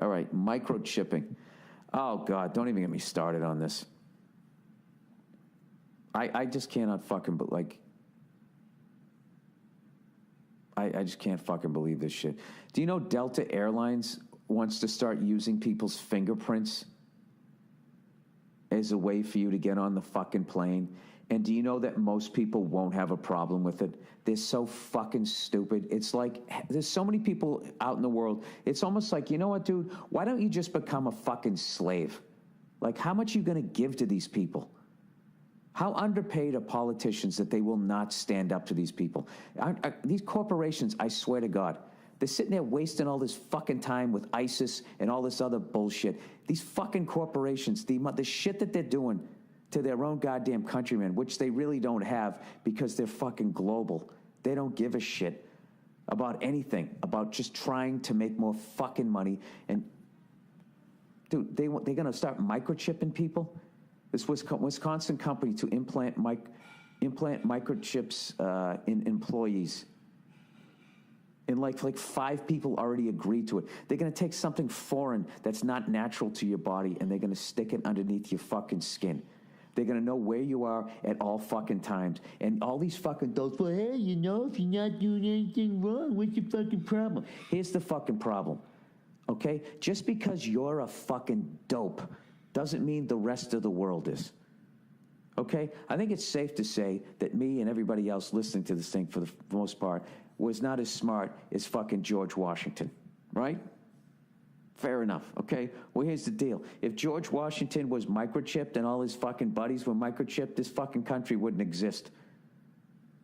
All right, microchipping. Oh, God, don't even get me started on this. I just cannot fucking, but like, I just can't fucking believe this shit. Do you know Delta Airlines wants to start using people's fingerprints as a way for you to get on the fucking plane? And do you know that most people won't have a problem with it? They're so fucking stupid. It's like, there's so many people out in the world. It's almost like, you know what, dude? Why don't you just become a fucking slave? Like, how much are you going to give to these people? How underpaid are politicians that they will not stand up to these people? These corporations, I swear to God, they're sitting there wasting all this fucking time with ISIS and all this other bullshit. These fucking corporations, the shit that they're doing to their own goddamn countrymen, which they really don't have because they're fucking global. They don't give a shit about anything, about just trying to make more fucking money. And, dude, they're going to start microchipping people? This Wisconsin company to implant microchips in employees. And like 5 people already agreed to it. They're going to take something foreign that's not natural to your body and they're going to stick it underneath your fucking skin. They're going to know where you are at all fucking times. And all these fucking adults, well, hey, you know, if you're not doing anything wrong, what's your fucking problem? Here's the fucking problem, okay? Just because you're a fucking dope doesn't mean the rest of the world is, okay? I think it's safe to say that me and everybody else listening to this thing for the most part was not as smart as fucking George Washington, right? Fair enough, okay? Well, here's the deal. If George Washington was microchipped and all his fucking buddies were microchipped, this fucking country wouldn't exist.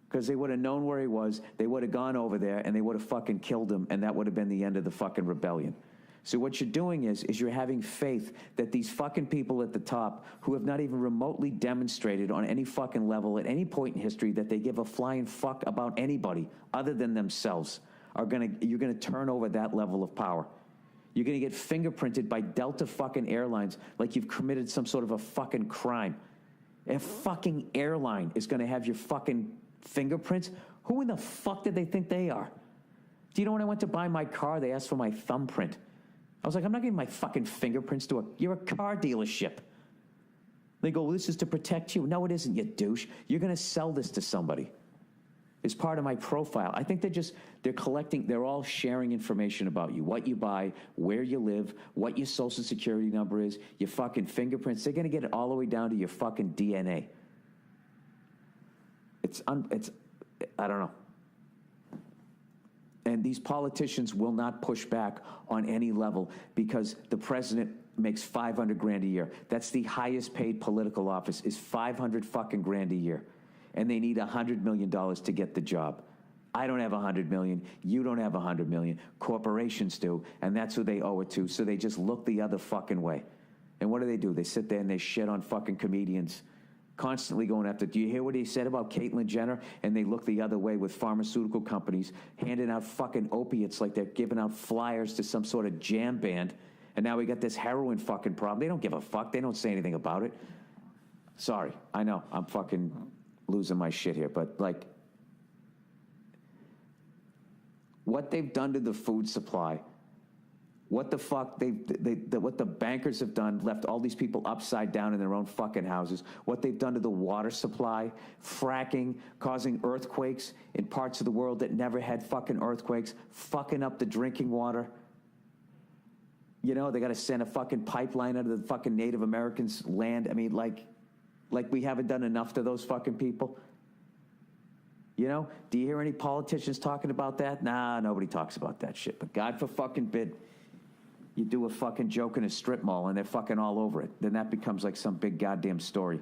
Because they would have known where he was, they would have gone over there, and they would have fucking killed him, and that would have been the end of the fucking rebellion. So what you're doing is you're having faith that these fucking people at the top who have not even remotely demonstrated on any fucking level at any point in history that they give a flying fuck about anybody other than themselves you're gonna turn over that level of power. You're going to get fingerprinted by Delta fucking Airlines like you've committed some sort of a fucking crime. A fucking airline is going to have your fucking fingerprints? Who in the fuck did they think they are? Do you know when I went to buy my car, they asked for my thumbprint? I was like, I'm not giving my fucking fingerprints to you're a car dealership. They go, well, this is to protect you. No, it isn't, you douche. You're going to sell this to somebody. It's part of my profile. I think they're all sharing information about you, what you buy, where you live, what your social security number is, your fucking fingerprints. They're going to get it all the way down to your fucking DNA. I don't know. And these politicians will not push back on any level because the president makes $500,000 a year. That's the highest paid political office, is $500 fucking grand a year. And they need $100 million to get the job. I don't have $100 million. You don't have $100 million. Corporations do, and that's who they owe it to. So they just look the other fucking way. And what do? They sit there and they shit on fucking comedians, constantly going after. Do you hear what he said about Caitlyn Jenner? And they look the other way with pharmaceutical companies handing out fucking opiates like they're giving out flyers to some sort of jam band. And now we got this heroin fucking problem. They don't give a fuck. They don't say anything about it. Sorry, I know I'm fucking losing my shit here, but like what they've done to the food supply, what the fuck what the bankers have done, left all these people upside down in their own fucking houses, what they've done to the water supply, fracking, causing earthquakes in parts of the world that never had fucking earthquakes, fucking up the drinking water. You know, they got to send a fucking pipeline out of the fucking Native Americans' land. I mean, like we haven't done enough to those fucking people. You know, do you hear any politicians talking about that? Nah, nobody talks about that shit. But God for fucking bid, you do a fucking joke in a strip mall and they're fucking all over it. Then that becomes like some big goddamn story.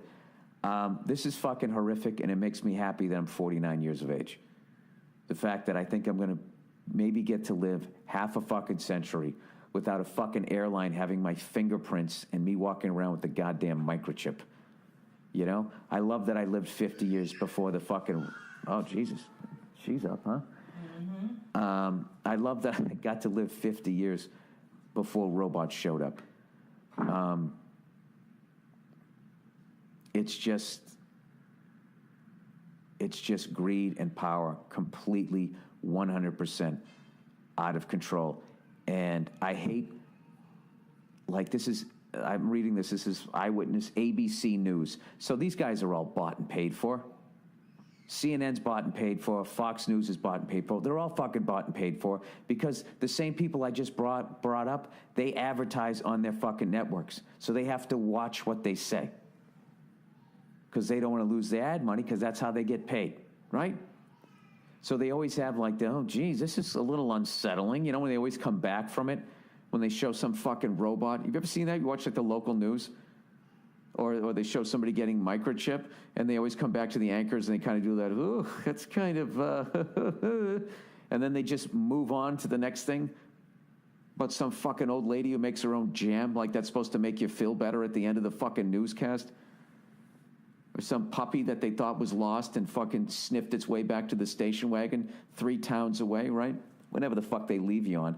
This is fucking horrific, and it makes me happy that I'm 49 years of age. The fact that I think I'm going to maybe get to live half a fucking century without a fucking airline having my fingerprints and me walking around with the goddamn microchip. You know, I love that I lived 50 years before the fucking, oh, Jesus, she's up, huh? Mm-hmm. I love that I got to live 50 years before robots showed up. It's just greed and power, completely 100% out of control. And I hate like this is, I'm reading this is Eyewitness, ABC News. So these guys are all bought and paid for. CNN's bought and paid for. Fox News is bought and paid for. They're all fucking bought and paid for because the same people I just brought up, they advertise on their fucking networks. So they have to watch what they say because they don't want to lose their ad money because that's how they get paid, right? So they always have like, oh, geez, this is a little unsettling. You know, when they always come back from it, when they show some fucking robot. You've ever seen that? You watch like the local news? Or they show somebody getting microchip, and they always come back to the anchors, and they kind of do that, ooh, that's kind of, and then they just move on to the next thing. But some fucking old lady who makes her own jam, like that's supposed to make you feel better at the end of the fucking newscast. Or some puppy that they thought was lost and fucking sniffed its way back to the station wagon 3 towns away, right? Whenever the fuck they leave you on.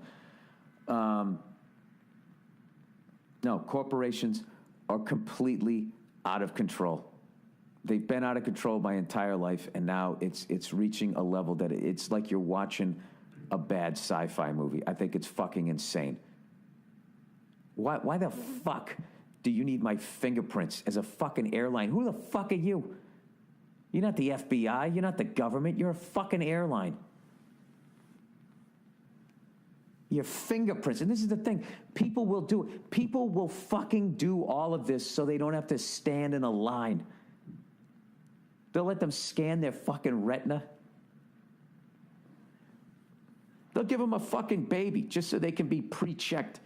No, corporations are completely out of control. They've been out of control my entire life, and now it's reaching a level that it's like you're watching a bad sci-fi movie. I think it's fucking insane. Why the fuck do you need my fingerprints as a fucking airline? Who the fuck are you? You're not the FBI. You're not the government. You're a fucking airline. Your fingerprints. And this is the thing. People will do it. People will fucking do all of this so they don't have to stand in a line. They'll let them scan their fucking retina. They'll give them a fucking baby just so they can be pre-checked.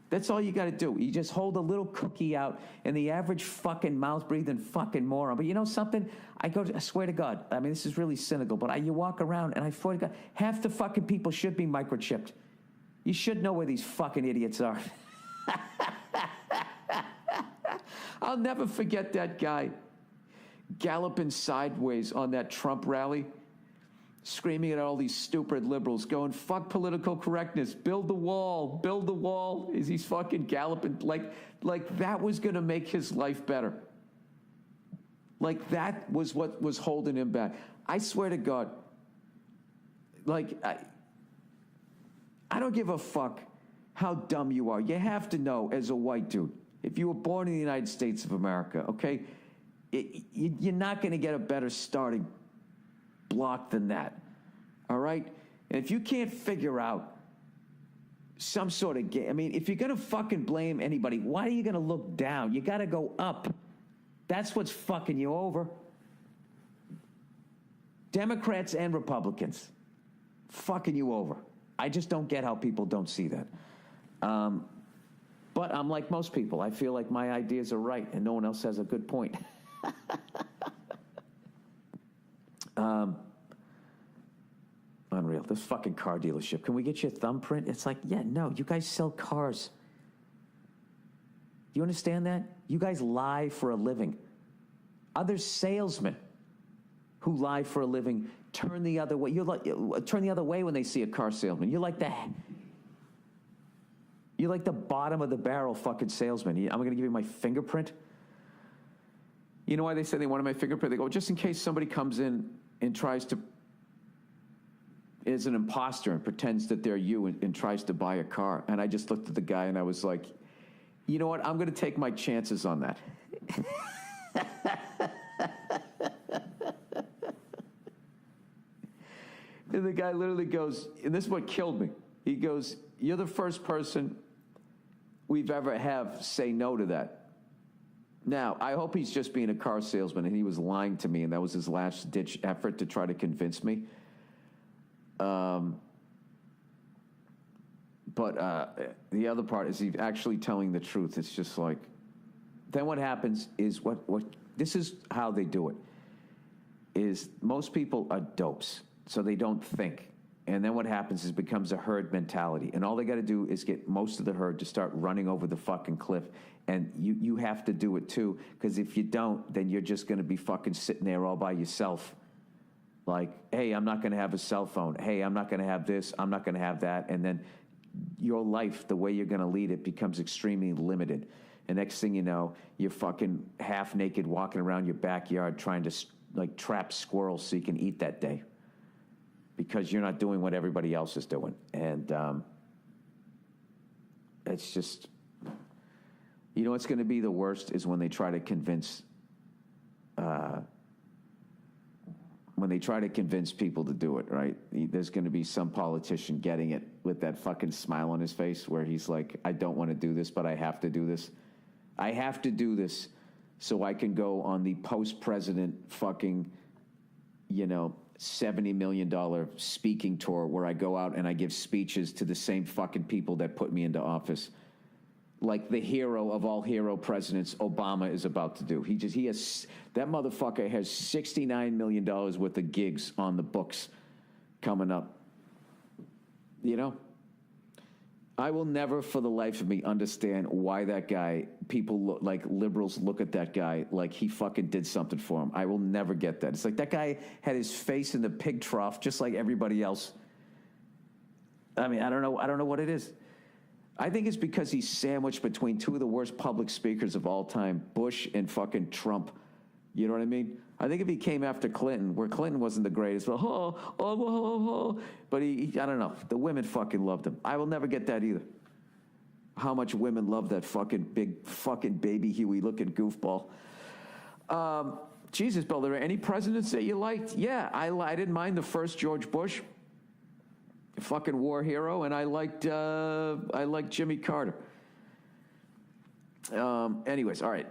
That's all you got to do. You just hold a little cookie out, and the average fucking mouth-breathing fucking moron. But you know something? I swear to God, I mean, this is really cynical, but you walk around, and I swear to God, half the fucking people should be microchipped. You should know where these fucking idiots are. I'll never forget that guy galloping sideways on that Trump rally, screaming at all these stupid liberals, going, fuck political correctness, build the wall, as he's fucking galloping, like that was going to make his life better. Like that was what was holding him back. I swear to God, like, I don't give a fuck how dumb you are. You have to know as a white dude, if you were born in the United States of America, okay, you're not going to get a better starting block than that, all right? And if you can't figure out some sort of game, I mean, if you're going to fucking blame anybody, why are you going to look down? You got to go up. That's what's fucking you over. Democrats and Republicans fucking you over. I just don't get how people don't see that. But I'm like most people. I feel like my ideas are right and no one else has a good point. Unreal. This fucking car dealership. Can we get you a thumbprint? It's like, yeah, no, you guys sell cars. Do you understand that? You guys lie for a living. Other salesmen who lie for a living turn the other way. Turn the other way when they see a car salesman. You're like the bottom of the barrel fucking salesman. I'm going to give you my fingerprint. You know why they say they wanted my fingerprint? They go, just in case somebody comes in and tries to, is an imposter and pretends that they're you and tries to buy a car. And I just looked at the guy and I was like, you know what? I'm going to take my chances on that. And the guy literally goes, and this is what killed me. He goes, you're the first person we've ever have say no to that. Now, I hope he's just being a car salesman and he was lying to me and that was his last ditch effort to try to convince me. But the other part is he's actually telling the truth. It's just like, then what happens is what this is how they do it, is most people are dopes, so they don't think. And then what happens is it becomes a herd mentality. And all they got to do is get most of the herd to start running over the fucking cliff. And you have to do it too, because if you don't, then you're just going to be fucking sitting there all by yourself. Like, hey, I'm not going to have a cell phone. Hey, I'm not going to have this. I'm not going to have that. And then your life, the way you're going to lead it, becomes extremely limited. And next thing you know, you're fucking half naked walking around your backyard trying to like trap squirrels so you can eat that day, because you're not doing what everybody else is doing. And it's just You know what's going to be the worst is when they try to convince people to do it, right? There's going to be some politician getting it with that fucking smile on his face where he's like, I don't want to do this, but I have to do this. I have to do this so I can go on the post-president fucking, $70 million speaking tour where I go out and I give speeches to the same fucking people that put me into office. Like the hero of all hero presidents, Obama is about to do. That motherfucker has $69 million worth of gigs on the books coming up. I will never for the life of me understand why that guy, liberals look at that guy like he fucking did something for him. I will never get that. It's like that guy had his face in the pig trough just like everybody else. I mean, I don't know what it is. I think it's because he's sandwiched between two of the worst public speakers of all time, Bush and fucking Trump. You know what I mean? I think if he came after Clinton, where Clinton wasn't the greatest, but he I don't know. The women fucking loved him. I will never get that either. How much women love that fucking big fucking baby Huey looking goofball. Jesus, Bill, there are any presidents that you liked? Yeah, I didn't mind the first George Bush. Fucking war hero, and I liked Jimmy Carter. Anyways, all right.